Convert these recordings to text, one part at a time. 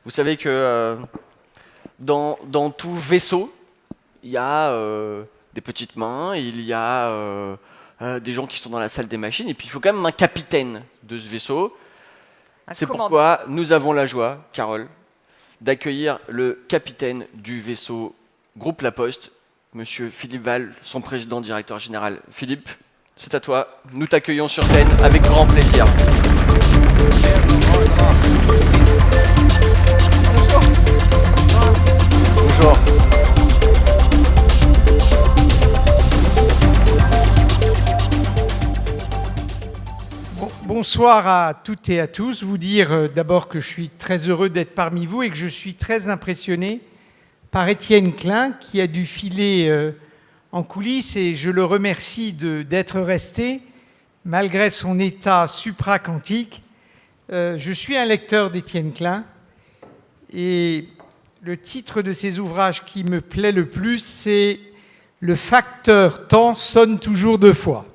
Vous savez que dans tout vaisseau, il y a des petites mains, il y a des gens qui sont dans la salle des machines, et puis il faut quand même un capitaine de ce vaisseau. C'est pourquoi nous avons la joie, Carole, d'accueillir le capitaine du vaisseau Groupe La Poste, Monsieur Philippe Val, son président directeur général. Philippe, c'est à toi. Nous t'accueillons sur scène avec grand plaisir. Bonjour. Bonsoir à toutes et à tous. Vous dire d'abord que je suis très heureux d'être parmi vous et que je suis très impressionné par Étienne Klein qui a dû filer en coulisses, et je le remercie d'être resté malgré son état supraquantique. Je suis un lecteur d'Étienne Klein et le titre de ses ouvrages qui me plaît le plus, c'est « Le facteur temps sonne toujours deux fois ».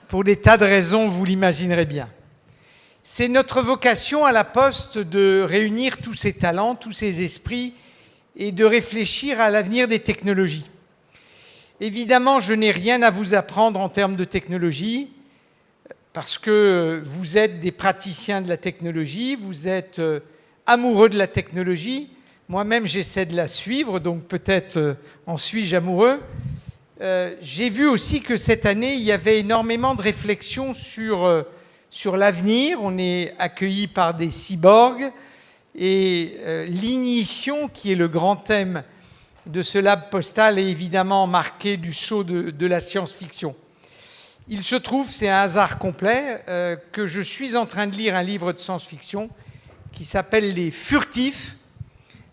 Pour des tas de raisons, vous l'imaginerez bien. C'est notre vocation à la Poste de réunir tous ces talents, tous ces esprits et de réfléchir à l'avenir des technologies. Évidemment, je n'ai rien à vous apprendre en termes de technologie parce que vous êtes des praticiens de la technologie, vous êtes amoureux de la technologie. Moi-même, j'essaie de la suivre, donc peut-être en suis-je amoureux. J'ai vu aussi que cette année, il y avait énormément de réflexions sur l'avenir. On est accueillis par des cyborgs et l'ignition, qui est le grand thème de ce lab postal, est évidemment marquée du sceau de la science-fiction. Il se trouve, c'est un hasard complet, que je suis en train de lire un livre de science-fiction qui s'appelle « Les Furtifs »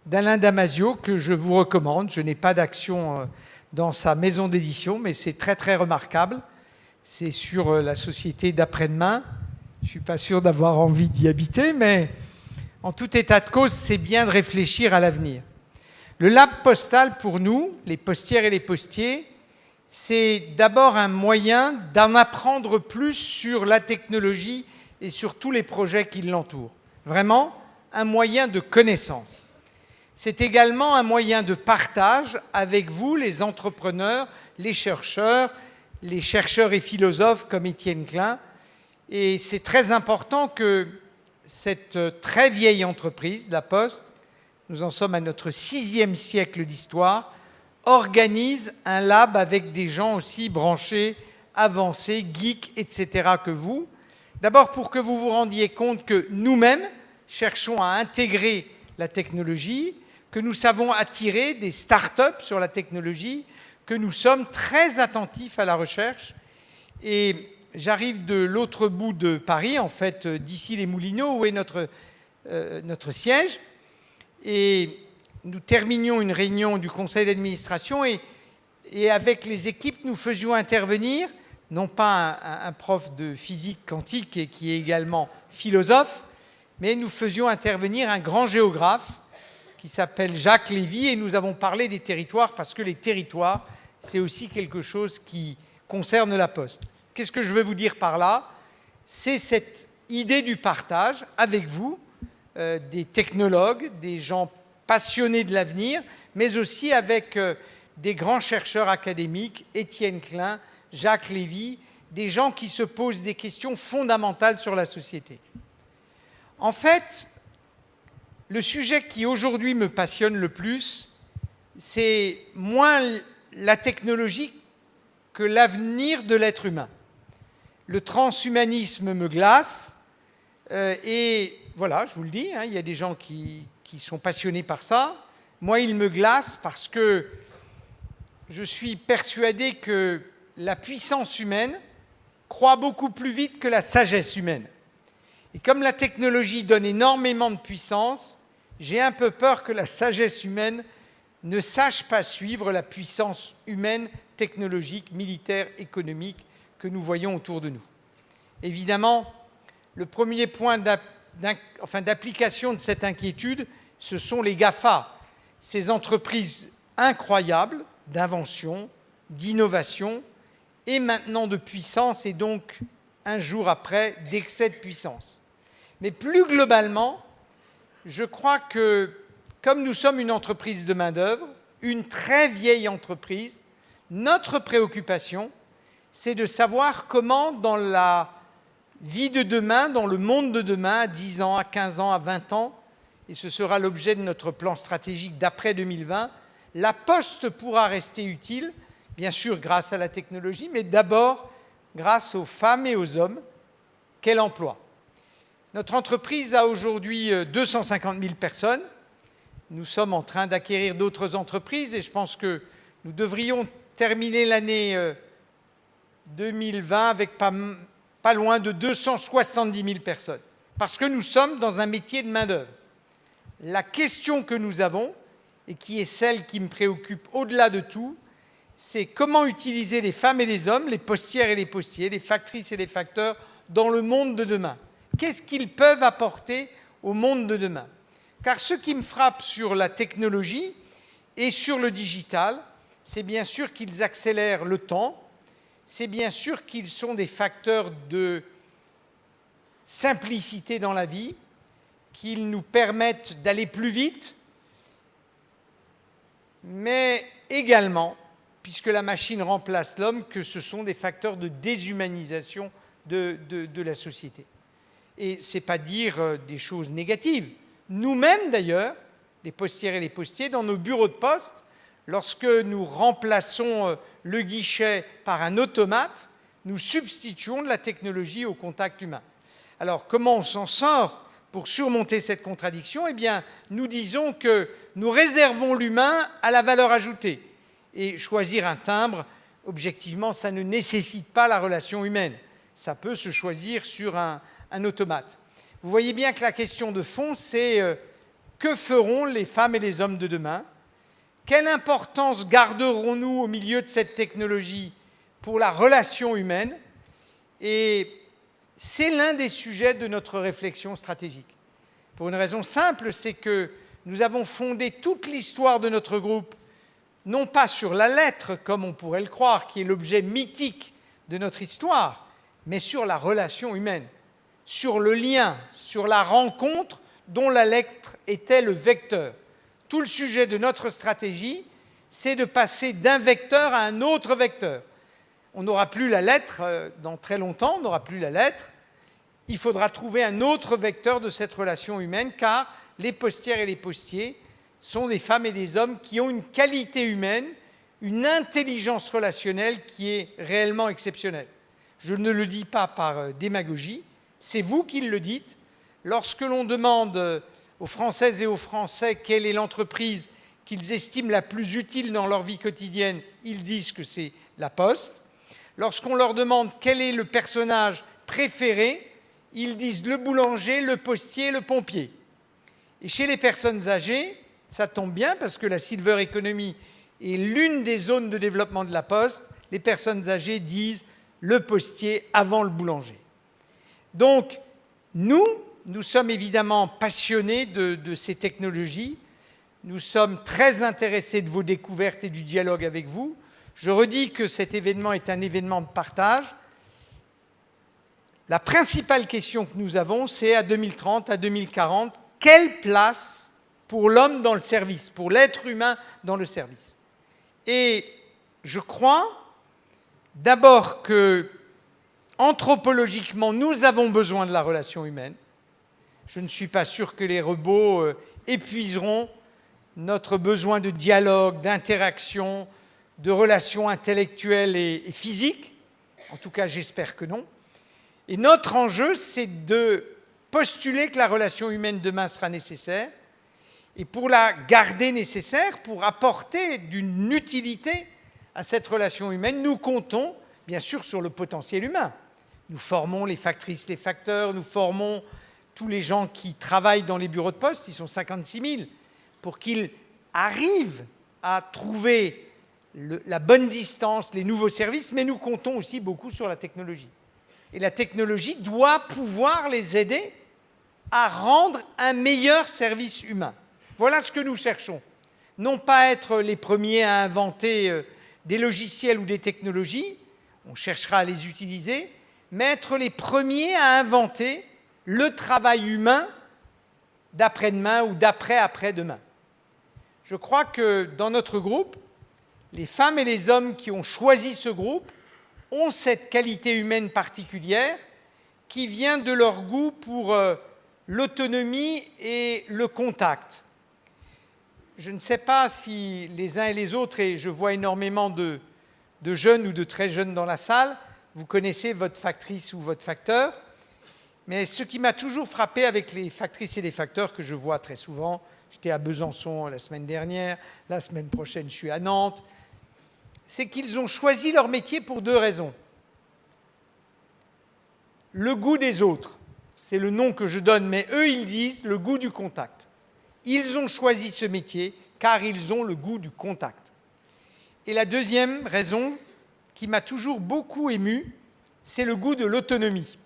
d'Alain Damasio, que je vous recommande. Je n'ai pas d'action dans sa maison d'édition, mais c'est très très remarquable. C'est sur la société d'après-demain. Je ne suis pas sûr d'avoir envie d'y habiter, mais en tout état de cause, c'est bien de réfléchir à l'avenir. Le lab postal, pour nous, les postières et les postiers, c'est d'abord un moyen d'en apprendre plus sur la technologie et sur tous les projets qui l'entourent. Vraiment, un moyen de connaissance. C'est également un moyen de partage avec vous, les entrepreneurs, les chercheurs et philosophes comme Étienne Klein. Et c'est très important que cette très vieille entreprise, La Poste, nous en sommes à notre 6e siècle d'histoire, organise un lab avec des gens aussi branchés, avancés, geeks, etc. que vous. D'abord pour que vous vous rendiez compte que nous-mêmes cherchons à intégrer la technologie, que nous savons attirer des start-up sur la technologie, que nous sommes très attentifs à la recherche. Et j'arrive de l'autre bout de Paris, en fait, d'ici les Moulineaux, où est notre siège. Et nous terminions une réunion du conseil d'administration et avec les équipes, nous faisions intervenir, non pas un prof de physique quantique et qui est également philosophe, mais nous faisions intervenir un grand géographe qui s'appelle Jacques Lévy, et nous avons parlé des territoires parce que les territoires, c'est aussi quelque chose qui concerne la Poste. Qu'est-ce que je veux vous dire par là? C'est cette idée du partage avec vous, des technologues, des gens passionnés de l'avenir, mais aussi avec des grands chercheurs académiques, Étienne Klein, Jacques Lévy, des gens qui se posent des questions fondamentales sur la société. En fait, le sujet qui aujourd'hui me passionne le plus, c'est moins la technologie que l'avenir de l'être humain. Le transhumanisme me glace et voilà, je vous le dis, hein, il y a des gens qui sont passionnés par ça. Moi, il me glace parce que je suis persuadé que la puissance humaine croît beaucoup plus vite que la sagesse humaine. Et comme la technologie donne énormément de puissance, j'ai un peu peur que la sagesse humaine ne sache pas suivre la puissance humaine, technologique, militaire, économique que nous voyons autour de nous. Évidemment, le premier point d'application de cette inquiétude, ce sont les GAFA, ces entreprises incroyables d'invention, d'innovation et maintenant de puissance et donc, un jour après, d'excès de puissance. Mais plus globalement, je crois que, comme nous sommes une entreprise de main-d'œuvre, une très vieille entreprise, notre préoccupation, c'est de savoir comment, dans la vie de demain, dans le monde de demain, à 10 ans, à 15 ans, à 20 ans, et ce sera l'objet de notre plan stratégique d'après 2020, la Poste pourra rester utile, bien sûr grâce à la technologie, mais d'abord grâce aux femmes et aux hommes qu'elle emploie. Notre entreprise a aujourd'hui 250 000 personnes. Nous sommes en train d'acquérir d'autres entreprises et je pense que nous devrions terminer l'année 2020 avec pas loin de 270 000 personnes, parce que nous sommes dans un métier de main-d'œuvre. La question que nous avons, et qui est celle qui me préoccupe au-delà de tout, c'est comment utiliser les femmes et les hommes, les postières et les postiers, les factrices et les facteurs dans le monde de demain. Qu'est-ce qu'ils peuvent apporter au monde de demain? Car ce qui me frappe sur la technologie et sur le digital, c'est bien sûr qu'ils accélèrent le temps, c'est bien sûr qu'ils sont des facteurs de simplicité dans la vie, qu'ils nous permettent d'aller plus vite, mais également, puisque la machine remplace l'homme, que ce sont des facteurs de déshumanisation de la société. Et ce n'est pas dire des choses négatives. Nous-mêmes, d'ailleurs, les postières et les postiers, dans nos bureaux de poste, lorsque nous remplaçons le guichet par un automate, nous substituons de la technologie au contact humain. Alors, comment on s'en sort pour surmonter cette contradiction? Eh bien, nous disons que nous réservons l'humain à la valeur ajoutée. Et choisir un timbre, objectivement, ça ne nécessite pas la relation humaine. Ça peut se choisir sur un automate. Vous voyez bien que la question de fond, c'est que feront les femmes et les hommes de demain? Quelle importance garderons-nous au milieu de cette technologie pour la relation humaine? Et c'est l'un des sujets de notre réflexion stratégique. Pour une raison simple, c'est que nous avons fondé toute l'histoire de notre groupe, non pas sur la lettre, comme on pourrait le croire, qui est l'objet mythique de notre histoire, mais sur la relation humaine, sur le lien, sur la rencontre dont la lettre était le vecteur. Tout le sujet de notre stratégie, c'est de passer d'un vecteur à un autre vecteur. On n'aura plus la lettre dans très longtemps, on n'aura plus la lettre. Il faudra trouver un autre vecteur de cette relation humaine, car les postières et les postiers sont des femmes et des hommes qui ont une qualité humaine, une intelligence relationnelle qui est réellement exceptionnelle. Je ne le dis pas par démagogie, c'est vous qui le dites. Lorsque l'on demande aux Françaises et aux Français quelle est l'entreprise qu'ils estiment la plus utile dans leur vie quotidienne, ils disent que c'est la Poste. Lorsqu'on leur demande quel est le personnage préféré, ils disent le boulanger, le postier, le pompier. Et chez les personnes âgées, ça tombe bien parce que la silver economy est l'une des zones de développement de la Poste. Les personnes âgées disent le postier avant le boulanger. Donc, nous sommes évidemment passionnés de ces technologies. Nous sommes très intéressés de vos découvertes et du dialogue avec vous. Je redis que cet événement est un événement de partage. La principale question que nous avons, c'est à 2030, à 2040, quelle place pour l'homme dans le service, pour l'être humain dans le service? Et je crois d'abord que, anthropologiquement, nous avons besoin de la relation humaine. Je ne suis pas sûr que les robots épuiseront notre besoin de dialogue, d'interaction, de relations intellectuelles et physiques. En tout cas, j'espère que non. Et notre enjeu, c'est de postuler que la relation humaine demain sera nécessaire. Et pour la garder nécessaire, pour apporter d'une utilité à cette relation humaine, nous comptons bien sûr sur le potentiel humain. Nous formons les factrices, les facteurs, nous formons tous les gens qui travaillent dans les bureaux de poste, ils sont 56 000, pour qu'ils arrivent à trouver la bonne distance, les nouveaux services, mais nous comptons aussi beaucoup sur la technologie. Et la technologie doit pouvoir les aider à rendre un meilleur service humain. Voilà ce que nous cherchons. Non pas être les premiers à inventer des logiciels ou des technologies, on cherchera à les utiliser, mais être les premiers à inventer le travail humain d'après-demain ou d'après-après-demain. Je crois que dans notre groupe, les femmes et les hommes qui ont choisi ce groupe ont cette qualité humaine particulière qui vient de leur goût pour l'autonomie et le contact. Je ne sais pas si les uns et les autres, et je vois énormément de jeunes ou de très jeunes dans la salle, vous connaissez votre factrice ou votre facteur, mais ce qui m'a toujours frappé avec les factrices et les facteurs que je vois très souvent, j'étais à Besançon la semaine dernière, la semaine prochaine je suis à Nantes, c'est qu'ils ont choisi leur métier pour deux raisons. Le goût des autres, c'est le nom que je donne, mais eux ils disent le goût du contact. Ils ont choisi ce métier car ils ont le goût du contact. Et la deuxième raison qui m'a toujours beaucoup ému, c'est le goût de l'autonomie.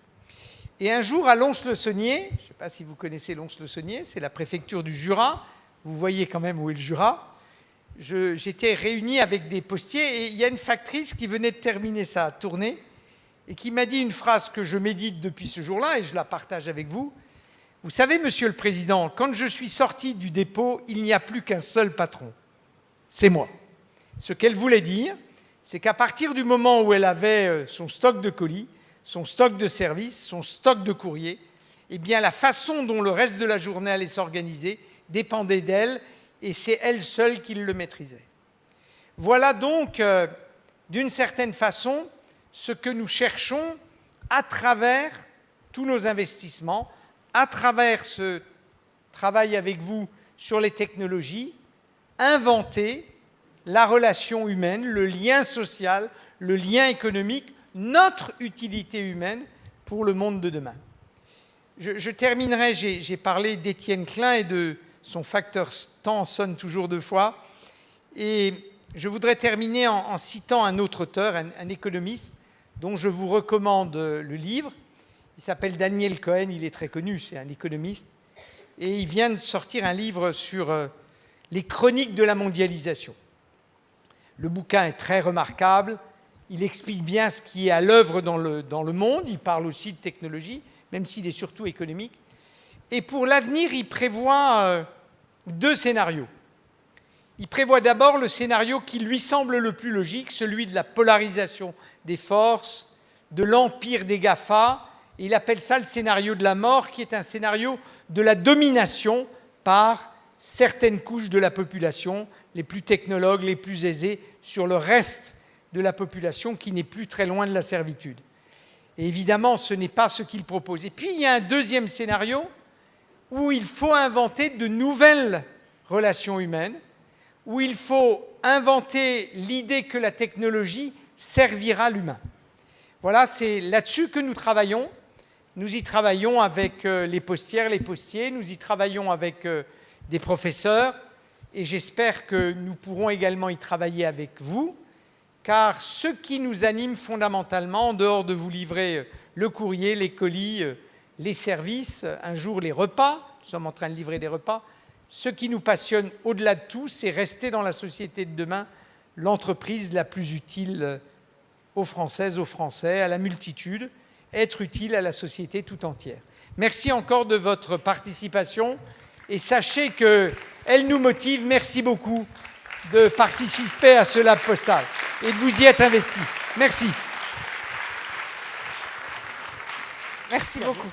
Et un jour à Lons-le-Saunier, je ne sais pas si vous connaissez Lons-le-Saunier, c'est la préfecture du Jura, vous voyez quand même où est le Jura, j'étais réuni avec des postiers et il y a une factrice qui venait de terminer sa tournée et qui m'a dit une phrase que je médite depuis ce jour-là et je la partage avec vous. Vous savez, Monsieur le Président, quand je suis sorti du dépôt, il n'y a plus qu'un seul patron. C'est moi. Ce qu'elle voulait dire, c'est qu'à partir du moment où elle avait son stock de colis, son stock de services, son stock de courrier, eh bien la façon dont le reste de la journée allait s'organiser dépendait d'elle et c'est elle seule qui le maîtrisait. Voilà donc, d'une certaine façon, ce que nous cherchons à travers tous nos investissements, à travers ce travail avec vous sur les technologies, inventer la relation humaine, le lien social, le lien économique, notre utilité humaine pour le monde de demain. Je terminerai, j'ai parlé d'Étienne Klein et de son facteur temps sonne toujours deux fois, et je voudrais terminer en citant un autre auteur, un économiste, dont je vous recommande le livre. Il s'appelle Daniel Cohen, il est très connu, c'est un économiste, et il vient de sortir un livre sur les chroniques de la mondialisation. Le bouquin est très remarquable, il explique bien ce qui est à l'œuvre dans le monde, il parle aussi de technologie, même s'il est surtout économique. Et pour l'avenir, il prévoit deux scénarios. Il prévoit d'abord le scénario qui lui semble le plus logique, celui de la polarisation des forces, de l'empire des GAFA. Et il appelle ça le scénario de la mort, qui est un scénario de la domination par certaines couches de la population, les plus technologues, les plus aisés, sur le reste de la population qui n'est plus très loin de la servitude. Et évidemment, ce n'est pas ce qu'il propose. Et puis, il y a un deuxième scénario où il faut inventer de nouvelles relations humaines, où il faut inventer l'idée que la technologie servira l'humain. Voilà, c'est là-dessus que nous travaillons. Nous y travaillons avec les postières, les postiers, nous y travaillons avec des professeurs, et j'espère que nous pourrons également y travailler avec vous, car ce qui nous anime fondamentalement, en dehors de vous livrer le courrier, les colis, les services, un jour les repas, nous sommes en train de livrer des repas, ce qui nous passionne au-delà de tout, c'est rester dans la société de demain l'entreprise la plus utile aux Françaises, aux Français, à la multitude, être utile à la société tout entière. Merci encore de votre participation et sachez qu'elle nous motive. Merci beaucoup de participer à ce lab postal et de vous y être investi. Merci. Merci beaucoup.